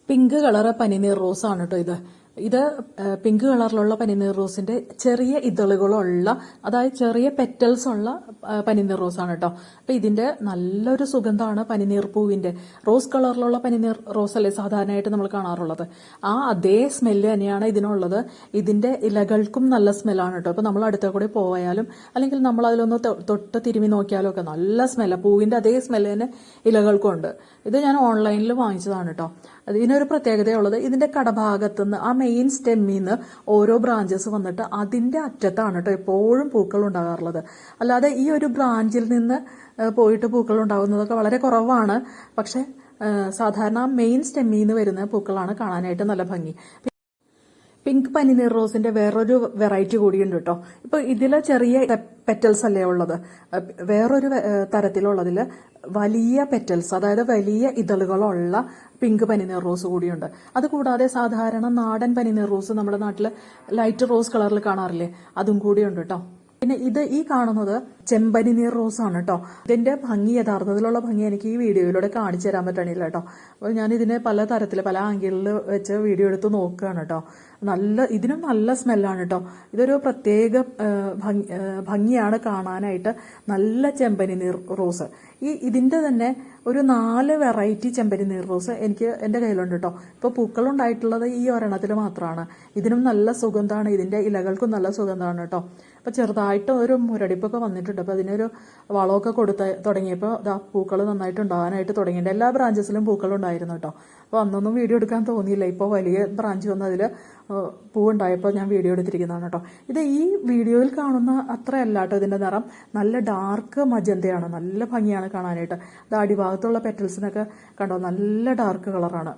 Pink colour പനിനീർ rose ആണ് കേട്ടോ ഇത് പിങ്ക് കളറിലുള്ള പനിനീർ റോസിന്റെ ചെറിയ ഇതളുകളുള്ള, അതായത് ചെറിയ പെറ്റൽസ് ഉള്ള പനിനീർ റോസ് ആണ് കേട്ടോ. അപ്പൊ ഇതിന്റെ നല്ലൊരു സുഗന്ധമാണ് പനിനീർ പൂവിന്റെ. റോസ് കളറിലുള്ള പനിനീർ റോസ് അല്ലേ സാധാരണയായിട്ട് നമ്മൾ കാണാറുള്ളത്, ആ അതേ സ്മെല്ല് തന്നെയാണ് ഇതിനുള്ളത്. ഇതിന്റെ ഇലകൾക്കും നല്ല സ്മെല്ലാണ് കേട്ടോ. അപ്പൊ നമ്മൾ അടുത്ത കൂടെ പോയാലും അല്ലെങ്കിൽ നമ്മൾ അതിലൊന്ന് തൊട്ട് തിരുമി നോക്കിയാലും ഒക്കെ നല്ല സ്മെല്ലാണ്. പൂവിന്റെ അതേ സ്മെല്ല് തന്നെ ഇലകൾക്കും ഉണ്ട്. ഇത് ഞാൻ ഓൺലൈനിൽ വാങ്ങിച്ചതാണ് കേട്ടോ. ഇതിനൊരു പ്രത്യേകതയുള്ളത്, ഇതിന്റെ കടഭാഗത്തുനിന്ന് ആ മെയിൻ സ്റ്റെമ്മിൽ നിന്ന് ഓരോ ബ്രാഞ്ചസ് വന്നിട്ട് അതിന്റെ അറ്റത്താണ് കേട്ടോ എപ്പോഴും പൂക്കൾ ഉണ്ടാകാറുള്ളത്. അല്ലാതെ ഈ ഒരു ബ്രാഞ്ചിൽ നിന്ന് പോയിട്ട് പൂക്കൾ ഉണ്ടാകുന്നതൊക്കെ വളരെ കുറവാണ്. പക്ഷെ സാധാരണ മെയിൻ സ്റ്റെമ്മിൽ നിന്ന് വരുന്ന പൂക്കളാണ് കാണാനായിട്ട് നല്ല ഭംഗി. പിങ്ക് പനിനീർ റോസിന്റെ വേറൊരു വെറൈറ്റി കൂടിയുണ്ട് കേട്ടോ. ഇപ്പൊ ഇതില് ചെറിയ പെറ്റൽസ് അല്ലേ ഉള്ളത്, വേറൊരു തരത്തിലുള്ളതില് വലിയ പെറ്റൽസ്, അതായത് വലിയ ഇതളുകളുള്ള പിങ്ക് പനിനീർ റോസ് കൂടിയുണ്ട്. അതുകൂടാതെ സാധാരണ നാടൻ പനിനീർ റോസ് നമ്മുടെ നാട്ടില് ലൈറ്റ് റോസ് കളറിൽ കാണാറില്ലേ, അതും കൂടിയുണ്ട് കേട്ടോ. പിന്നെ ഈ കാണുന്നത് ചെമ്പനിനീർ റോസ് ആണ് കേട്ടോ. ഇതിന്റെ ഭംഗി, യഥാർത്ഥത്തിലുള്ള ഭംഗി എനിക്ക് ഈ വീഡിയോയിലൂടെ കാണിച്ചു തരാൻ പറ്റണില്ല കേട്ടോ. അപ്പോൾ ഞാൻ ഇതിനെ പല തരത്തിൽ പല ആംഗിളിൽ വെച്ച് വീഡിയോ എടുത്ത് നോക്കുകയാണ് കേട്ടോ. ഇതിനും നല്ല സ്മെല്ലാണ് കേട്ടോ. ഇതൊരു പ്രത്യേക ഭംഗിയാണ് കാണാനായിട്ട്. നല്ല ചെമ്പനിനീർ റോസ്, ഇതിന്റെ തന്നെ ഒരു 4 വെറൈറ്റി ചെമ്പനിനീർ റോസ് എന്റെ കയ്യിലുണ്ട് കേട്ടോ. ഇപ്പൊ പൂക്കളുണ്ടായിട്ടുള്ളത് ഈ ഒരെണ്ണത്തിൽ മാത്രമാണ്. ഇതിനും നല്ല സുഗന്ധമാണ്, ഇതിന്റെ ഇലകൾക്കും നല്ല സുഗന്ധമാണ് കേട്ടോ. അപ്പൊ ചെറുതായിട്ട് ഒരു മുരടിപ്പൊക്കെ വന്നിട്ടുണ്ട്. അപ്പൊ അതിനൊരു വളമൊക്കെ കൊടുത്ത് തുടങ്ങിയപ്പോൾ പൂക്കൾ നന്നായിട്ട് ഉണ്ടാകാനായിട്ട് തുടങ്ങിയിട്ടുണ്ട്. എല്ലാ ബ്രാഞ്ചസിലും പൂക്കൾ ഉണ്ടായിരുന്നു കേട്ടോ. അപ്പോൾ അന്നൊന്നും വീഡിയോ എടുക്കാൻ തോന്നിയില്ല. ഇപ്പോൾ വലിയ ബ്രാഞ്ച് വന്ന് അതിൽ പൂവുണ്ടായപ്പോൾ ഞാൻ വീഡിയോ എടുത്തിരിക്കുന്നതാണ് കേട്ടോ. ഇത് ഈ വീഡിയോയിൽ കാണുന്ന അത്രയല്ല കേട്ടോ. ഇതിന്റെ നിറം നല്ല ഡാർക്ക് മജന്തയാണ്, നല്ല ഭംഗിയാണ് കാണാനായിട്ട്. ഇത് അടിഭാഗത്തുള്ള പെറ്റൽസിനൊക്കെ കണ്ടോ, നല്ല ഡാർക്ക് കളറാണ്.